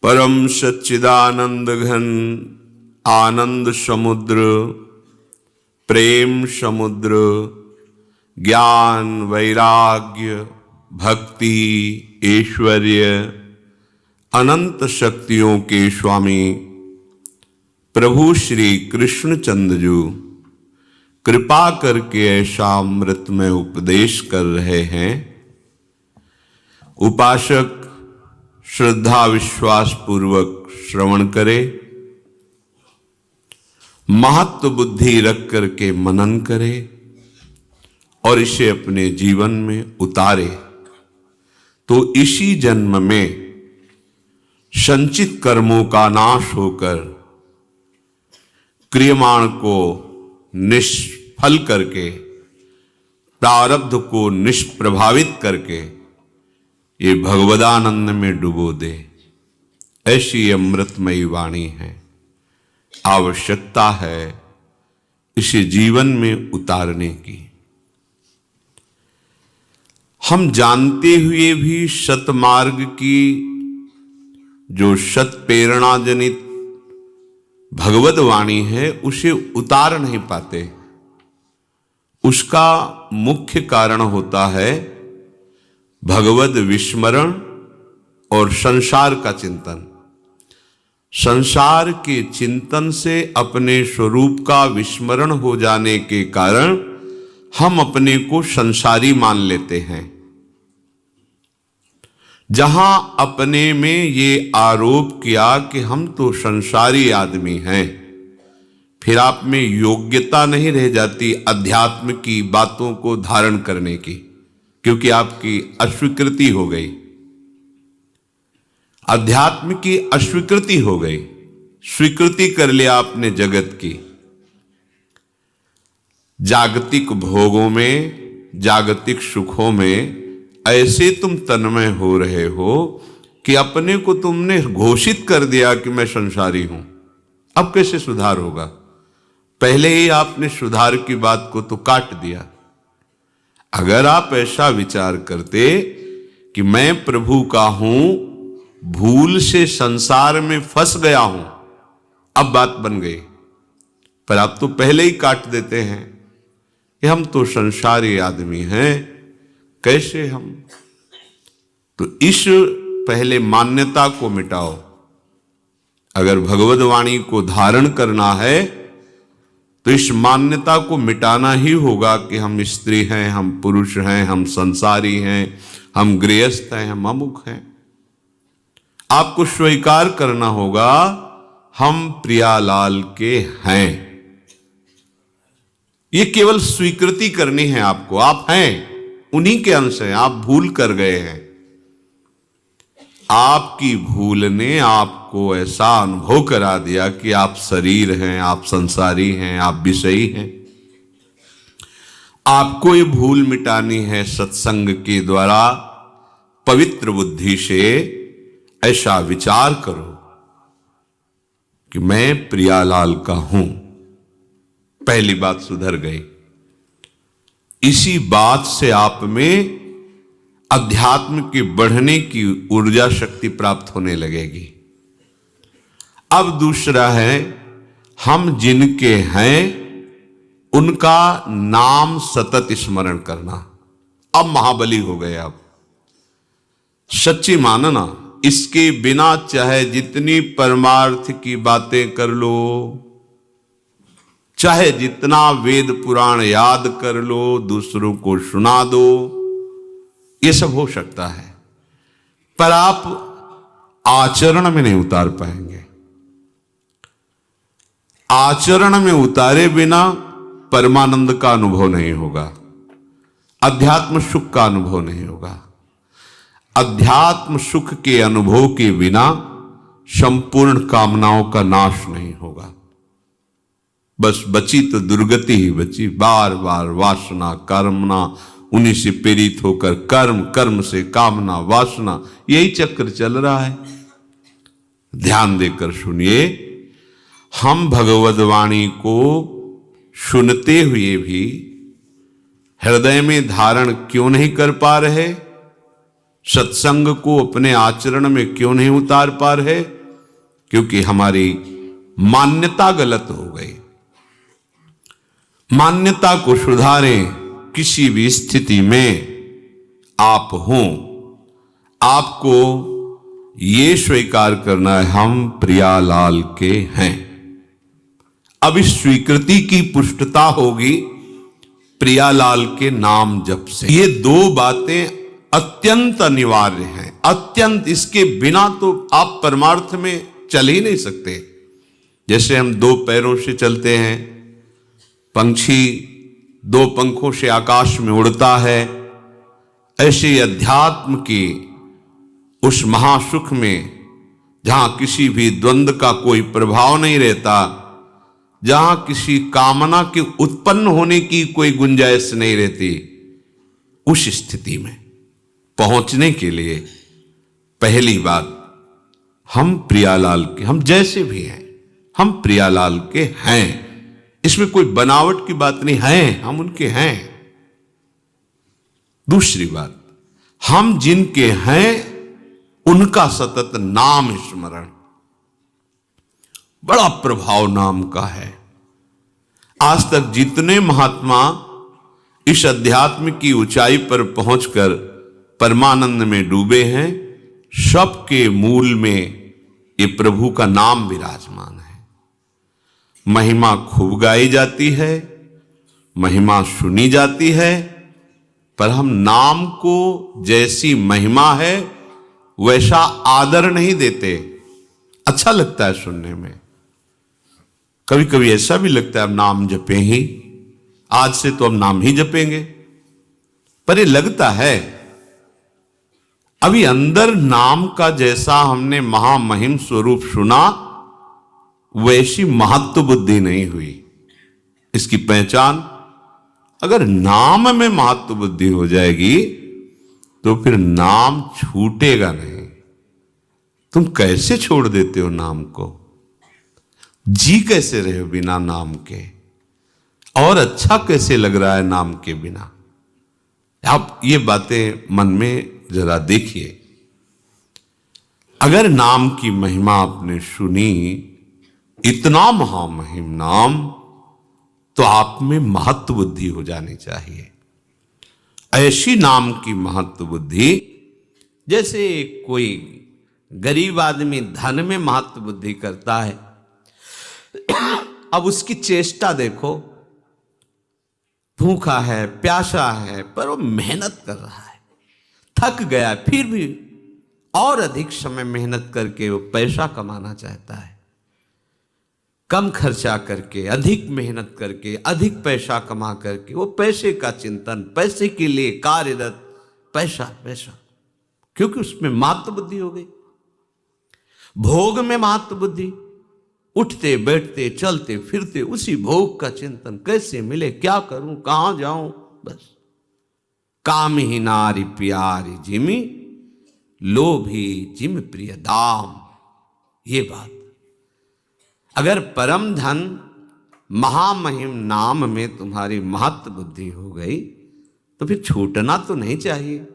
परम सच्चिदानंद घन आनंद समुद्र, प्रेम समुद्र, ज्ञान वैराग्य भक्ति ऐश्वर्य अनंत शक्तियों के स्वामी प्रभु श्री कृष्णचंद्र जी कृपा करके ऐसा अमृतमय उपदेश कर रहे हैं। उपासक श्रद्धा विश्वास पूर्वक श्रवण करे, महत्व बुद्धि रख करके मनन करे और इसे अपने जीवन में उतारे तो इसी जन्म में संचित कर्मों का नाश होकर क्रियमाण को निष्फल करके प्रारब्ध को निष्प्रभावित करके ये भगवदानंद में डुबो दे। ऐसी अमृतमयी वाणी है। आवश्यकता है इसे जीवन में उतारने की। हम जानते हुए भी सतमार्ग की जो सत प्रेरणा जनित भगवद वाणी है उसे उतार नहीं पाते। उसका मुख्य कारण होता है भगवद विस्मरण और संसार का चिंतन। संसार के चिंतन से अपने स्वरूप का विस्मरण हो जाने के कारण हम अपने को संसारी मान लेते हैं। जहां अपने में ये आरोप किया कि हम तो संसारी आदमी हैं, फिर आप में योग्यता नहीं रह जाती अध्यात्म की बातों को धारण करने की, क्योंकि आपकी अस्वीकृति हो गई। अध्यात्म की अस्वीकृति हो गई, स्वीकृति कर लिया आपने जगत की। जागतिक भोगों में, जागतिक सुखों में ऐसे तुम तन्मय हो रहे हो कि अपने को तुमने घोषित कर दिया कि मैं संसारी हूं। अब कैसे सुधार होगा? पहले ही आपने सुधार की बात को तो काट दिया। अगर आप ऐसा विचार करते कि मैं प्रभु का हूं, भूल से संसार में फंस गया हूं, अब बात बन गई। पर आप तो पहले ही काट देते हैं कि हम तो संसारी आदमी हैं, कैसे हम? तो इस पहले मान्यता को मिटाओ। अगर भगवद वाणी को धारण करना है तो इस मान्यता को मिटाना ही होगा कि हम स्त्री हैं, हम पुरुष हैं, हम संसारी हैं, हम गृहस्थ हैं, हम अमुक हैं। आपको स्वीकार करना होगा हम प्रियालाल के हैं। ये केवल स्वीकृति करनी है आपको। आप हैं, उन्हीं के अंश हैं। आप भूल कर गए हैं। आपकी भूल ने आपको ऐसा अनुभव करा दिया कि आप शरीर हैं, आप संसारी हैं, आप विषयी हैं। आपको ये भूल मिटानी है सत्संग के द्वारा। पवित्र बुद्धि से ऐसा विचार करो कि मैं प्रियालाल का हूं। पहली बात सुधर गई। इसी बात से आप में अध्यात्म के बढ़ने की ऊर्जा शक्ति प्राप्त होने लगेगी। अब दूसरा है, हम जिनके हैं उनका नाम सतत स्मरण करना। अब महाबली हो गए आप। सच्ची मानना, इसके बिना चाहे जितनी परमार्थ की बातें कर लो, चाहे जितना वेद पुराण याद कर लो, दूसरों को सुना दो, ये सब हो सकता है, पर आप आचरण में नहीं उतार पाएंगे। आचरण में उतारे बिना परमानंद का अनुभव नहीं होगा, अध्यात्म सुख का अनुभव नहीं होगा। अध्यात्म सुख के अनुभव के बिना संपूर्ण कामनाओं का नाश नहीं होगा। बस बची तो दुर्गति ही बची। बार बार वासना कामना, उन्हीं से प्रेरित होकर कर्म, कर्म से कामना वासना, यही चक्र चल रहा है। ध्यान देकर सुनिए, हम भगवद वाणी को सुनते हुए भी हृदय में धारण क्यों नहीं कर पा रहे? सत्संग को अपने आचरण में क्यों नहीं उतार पा रहे? क्योंकि हमारी मान्यता गलत हो गई। मान्यता को सुधारें। किसी भी स्थिति में आप हों, आपको ये स्वीकार करना है, हम प्रियालाल के हैं। अब इस स्वीकृति की पुष्टता होगी प्रियालाल के नाम जप से। ये दो बातें अत्यंत अनिवार्य हैं, अत्यंत। इसके बिना तो आप परमार्थ में चल ही नहीं सकते। जैसे हम दो पैरों से चलते हैं, पंछी दो पंखों से आकाश में उड़ता है, ऐसे अध्यात्म की उस महासुख में जहां किसी भी द्वंद्व का कोई प्रभाव नहीं रहता, जहां किसी कामना के उत्पन्न होने की कोई गुंजाइश नहीं रहती, उस स्थिति में पहुंचने के लिए पहली बात, हम प्रियालाल के, हम जैसे भी हैं हम प्रियालाल के हैं। इसमें कोई बनावट की बात नहीं है, हम उनके हैं। दूसरी बात, हम जिनके हैं उनका सतत नाम स्मरण। बड़ा प्रभाव नाम का है। आज तक जितने महात्मा इस अध्यात्म की ऊंचाई पर पहुंचकर परमानंद में डूबे हैं, सबके मूल में ये प्रभु का नाम विराजमान है। महिमा खूब गाई जाती है, महिमा सुनी जाती है, पर हम नाम को जैसी महिमा है वैसा आदर नहीं देते। अच्छा लगता है सुनने में, कभी कभी ऐसा भी लगता है अब नाम जपें ही, आज से तो हम नाम ही जपेंगे, पर ये लगता है अभी अंदर नाम का जैसा हमने महामहिम स्वरूप सुना वैसी महत्व बुद्धि नहीं हुई। इसकी पहचान, अगर नाम में महत्व बुद्धि हो जाएगी तो फिर नाम छूटेगा नहीं। तुम कैसे छोड़ देते हो नाम को? जी कैसे रहे हो बिना नाम के? और अच्छा कैसे लग रहा है नाम के बिना? आप ये बातें मन में जरा देखिए। अगर नाम की महिमा आपने सुनी, इतना महामहिम नाम, तो आप में महत्व बुद्धि हो जानी चाहिए। ऐसी नाम की महत्व बुद्धि, जैसे कोई गरीब आदमी धन में महत्व बुद्धि करता है, अब उसकी चेष्टा देखो, भूखा है, प्यासा है, पर वो मेहनत कर रहा है, थक गया, फिर भी और अधिक समय मेहनत करके वो पैसा कमाना चाहता है। कम खर्चा करके, अधिक मेहनत करके, अधिक पैसा कमा करके, वो पैसे का चिंतन, पैसे के लिए कार्यरत, पैसा पैसा, क्योंकि उसमें महत्व बुद्धि हो गई। भोग में महत्व बुद्धि, उठते बैठते चलते फिरते उसी भोग का चिंतन, कैसे मिले, क्या करूं, कहां जाऊं, बस। काम ही नारी प्यारी जिमी, लोभी जिम प्रिय दाम। ये बात, अगर परम धन महामहिम नाम में तुम्हारी महत्व बुद्धि हो गई तो फिर छूटना तो नहीं चाहिए।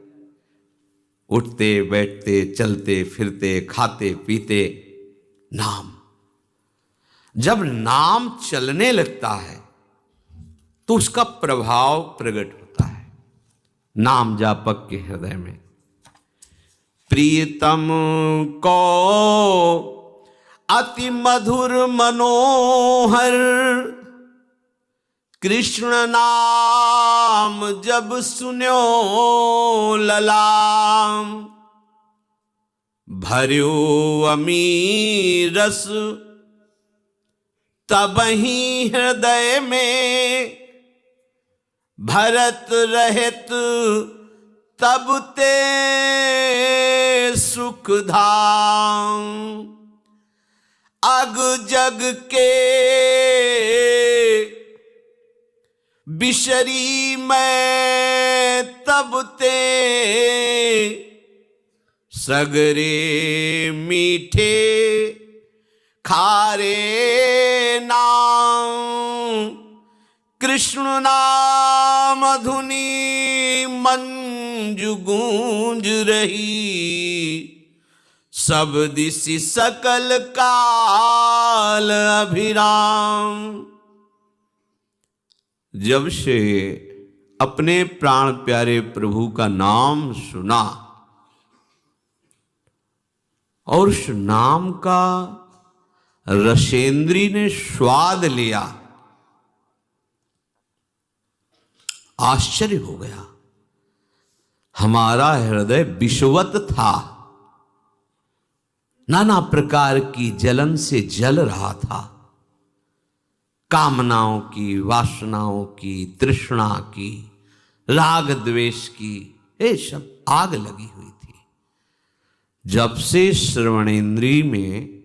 उठते बैठते चलते फिरते खाते पीते नाम, जब नाम चलने लगता है तो उसका प्रभाव प्रकट होता है नाम जापक के हृदय में। प्रियतम को अति मधुर मनोहर, कृष्ण नाम जब सुन्यो ललाम, भर्यो अमीर रस तबहि हृदय में, भरत रहित तब ते सुख धाम। अग जग के बिशरी मैं तब ते, सगरे मीठे खारे नाम। कृष्ण नाम धुनी मंजू गूंज रही, सब दिशि सकल काल अभिराम। जब से अपने प्राण प्यारे प्रभु का नाम सुना और उस नाम का रसेंद्री ने स्वाद लिया, आश्चर्य हो गया। हमारा हृदय विषवत था, नाना प्रकार की जलन से जल रहा था, कामनाओं की, वासनाओं की, तृष्णा की, राग द्वेष की, ये सब आग लगी हुई थी। जब से श्रवणेन्द्रिय में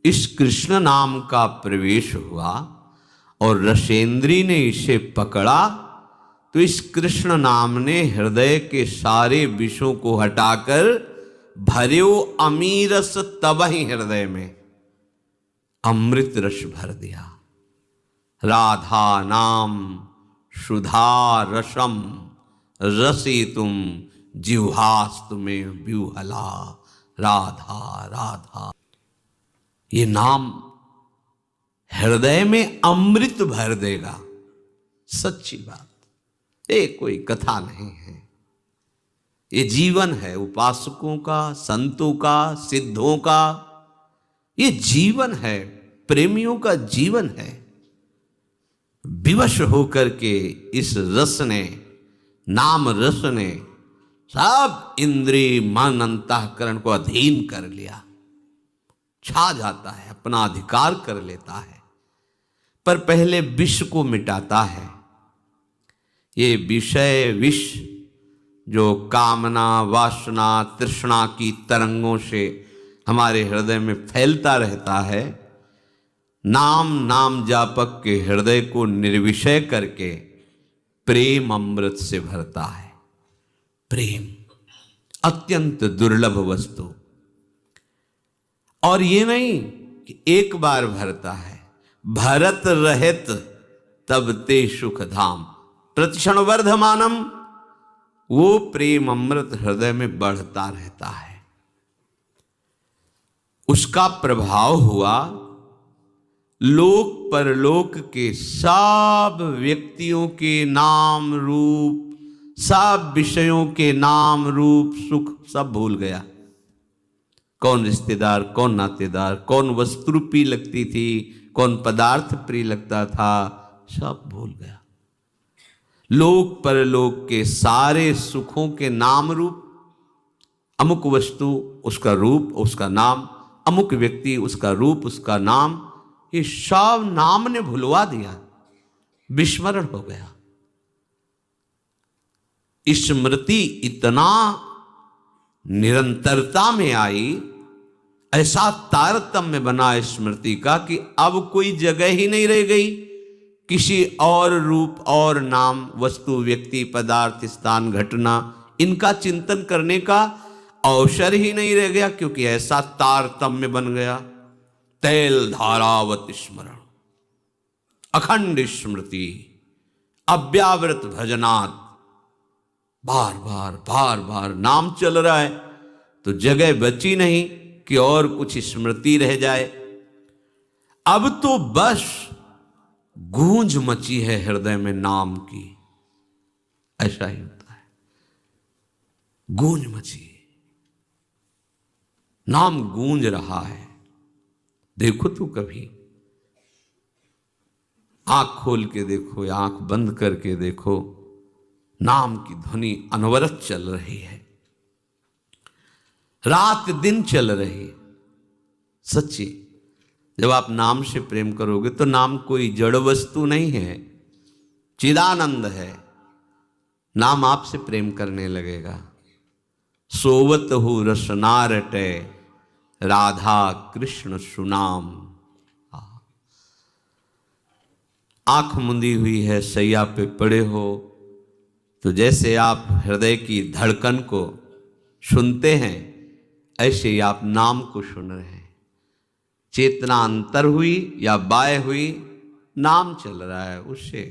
इस कृष्ण नाम का प्रवेश हुआ और रसेंद्री ने इसे पकड़ा, तो इस कृष्ण नाम ने हृदय के सारे विषों को हटाकर भर्यो अमीरस तबहि हृदय में अमृत रस भर दिया। राधा नाम सुधा रसम रसितुम जिह्वास्तु में व्यूहला। राधा राधा, ये नाम हृदय में अमृत भर देगा। सच्ची बात, ये कोई कथा नहीं है, ये जीवन है उपासकों का, संतों का, सिद्धों का। ये जीवन है, प्रेमियों का जीवन है। विवश होकर के इस रस ने, नाम रस ने सब इंद्रिय मन अंतःकरण को अधीन कर लिया, छा जाता है, अपना अधिकार कर लेता है। पर पहले विष को मिटाता है। ये विषय विष जो कामना, वासना, तृष्णा की तरंगों से हमारे हृदय में फैलता रहता है, नाम जापक के हृदय को निर्विषय करके प्रेम अमृत से भरता है। प्रेम अत्यंत दुर्लभ वस्तु, और ये नहीं कि एक बार भरता है, भरत रहित तब ते सुख धाम प्रतिक्षण वर्धमानम। वो प्रेम अमृत हृदय में बढ़ता रहता है। उसका प्रभाव हुआ लोक परलोक के सब व्यक्तियों के नाम रूप, सब विषयों के नाम रूप सुख सब भूल गया। कौन रिश्तेदार, कौन नातेदार, कौन वस्तु प्रिय लगती थी, कौन पदार्थ प्रिय लगता था, सब भूल गया। लोक परलोक के सारे सुखों के नाम रूप, अमुक वस्तु उसका रूप उसका नाम, अमुक व्यक्ति उसका रूप उसका नाम, ये सब नाम ने भुलवा दिया, विस्मरण हो गया। स्मृति इतना निरंतरता में आई, ऐसा तारतम्य बना स्मृति का कि अब कोई जगह ही नहीं रह गई किसी और रूप और नाम, वस्तु, व्यक्ति, पदार्थ, स्थान, घटना, इनका चिंतन करने का अवसर ही नहीं रह गया, क्योंकि ऐसा तारतम्य बन गया। तैल धारावत स्मरण, अखंड स्मृति, अव्यावृत भजनात्, बार बार नाम चल रहा है, तो जगह बची नहीं कि और कुछ स्मृति रह जाए। अब तो बस गूंज मची है हृदय में नाम की, ऐसा ही होता है। गूंज मची, नाम गूंज रहा है। देखो तू कभी आंख खोल के देखो या आंख बंद करके देखो, नाम की ध्वनि अनवरत चल रही है, रात दिन चल रही। सच्ची, जब आप नाम से प्रेम करोगे तो नाम कोई जड़ वस्तु नहीं है, चिदानंद है। नाम आपसे प्रेम करने लगेगा। सोवत हो रसना रटे, राधा कृष्ण सुनाम। आंख मुंदी हुई है, सैया पे पड़े हो, तो जैसे आप हृदय की धड़कन को सुनते हैं, ऐसे ही आप नाम को सुन रहे हैं। चेतना अंतर हुई या बाय हुई, नाम चल रहा है उससे।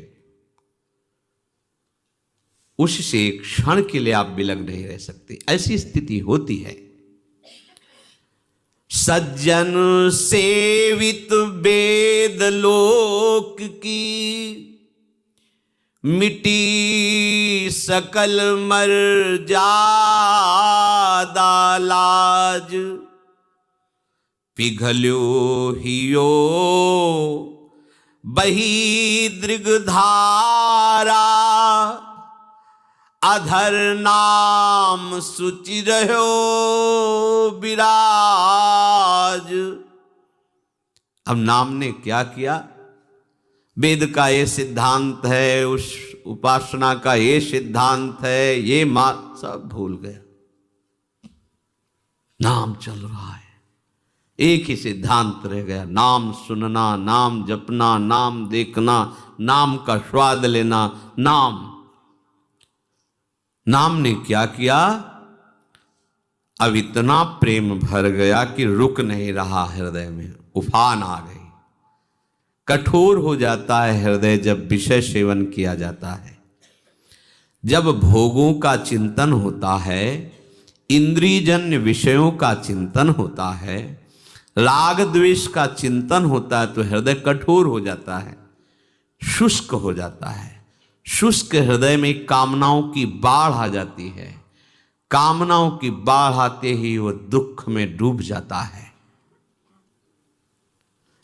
उससे क्षण के लिए आप विलग नहीं रह सकते, ऐसी स्थिति होती है। सज्जन सेवित वेद लोक की, मिटी सकल मर्यादा लाज, पिघल्यो हियो बही दृगधारा, अधर नाम सुचि रहो विराज। अब नाम ने क्या किया? वेद का ये सिद्धांत है, उस उपासना का ये सिद्धांत है, ये सब भूल गया। नाम चल रहा है, एक ही सिद्धांत रह गया, नाम सुनना, नाम जपना, नाम देखना, नाम का स्वाद लेना। नाम ने क्या किया? अब इतना प्रेम भर गया कि रुक नहीं रहा हृदय में, उफान आ गई। कठोर हो जाता है हृदय जब विषय सेवन किया जाता है, जब भोगों का चिंतन होता है, इंद्रियजन्य विषयों का चिंतन होता है, राग द्वेष का चिंतन होता है, तो हृदय कठोर हो जाता है, शुष्क हो जाता है। शुष्क हृदय में कामनाओं की बाढ़ आ जाती है। कामनाओं की बाढ़ आते ही वो दुख में डूब जाता है,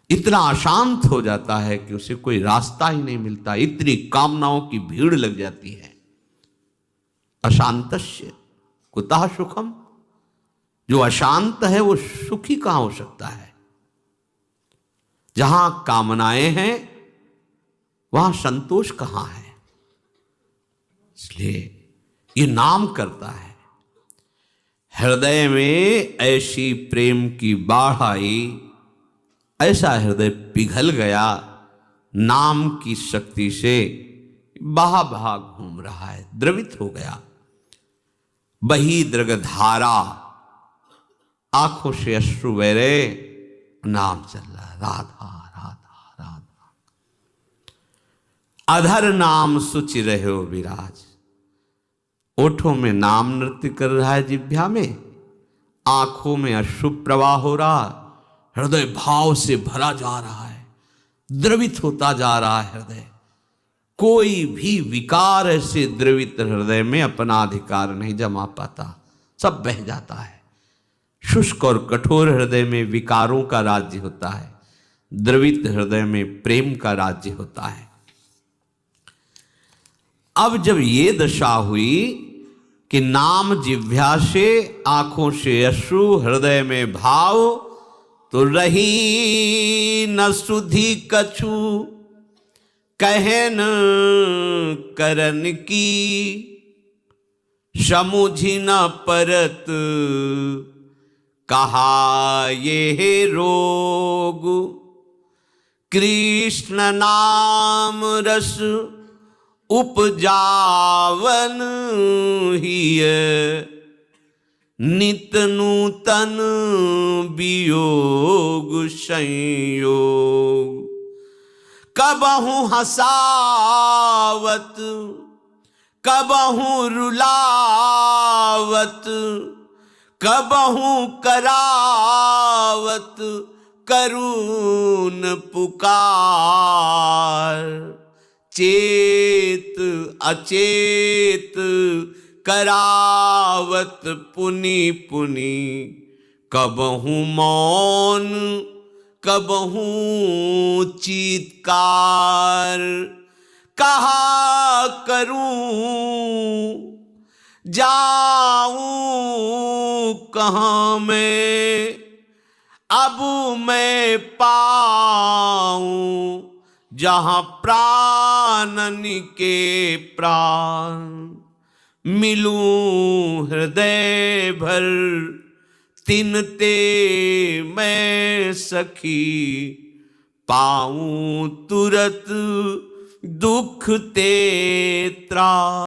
इतना अशांत हो जाता है कि उसे कोई रास्ता ही नहीं मिलता, इतनी कामनाओं की भीड़ लग जाती है। अशांतस्य कुतः सुखम, जो अशांत है वो सुखी कहां हो सकता है? जहां कामनाएं हैं वहां संतोष कहां है? इसलिए ये नाम करता है। हृदय में ऐसी प्रेम की बाढ़ आई, ऐसा हृदय पिघल गया, नाम की शक्ति से बहा बहा घूम रहा है, द्रवित हो गया। बही दृगधारा, आंखों से अश्रु बह रहे, नाम चल रहा, राधा राधा राधा। अधर नाम सुचि रहे हो विराज, ओठों में नाम नृत्य कर रहा है, जिह्वा में, आंखों में अश्रु प्रवाह हो रहा, हृदय भाव से भरा जा रहा है, द्रवित होता जा रहा है हृदय। कोई भी विकार ऐसे द्रवित हृदय में अपना अधिकार नहीं जमा पाता, सब बह जाता है। शुष्क और कठोर हृदय में विकारों का राज्य होता है, द्रवित हृदय में प्रेम का राज्य होता है। अब जब ये दशा हुई कि नाम जिह्वा से, आंखों से अश्रु, हृदय में भाव, तो रही न सुधि कछु कहन करन की, समुझि न परत कहा ये रोग, कृष्ण नाम रस उपजावन हिय, नित नूतन वियोग संयोग, कबहु हसावत कबहु रुलावत, कबहु करावत करुण पुकार, चेत अचेत करावत पुनि पुनि, कबहु मौन कबहु चीत्कार, कहा करूं जाऊं कहां मैं, अब मैं पाऊं जहां प्राणन के प्राण, मिलूं हृदय भर तिनते मैं सखी, पाऊं तुरत दुख ते त्राण।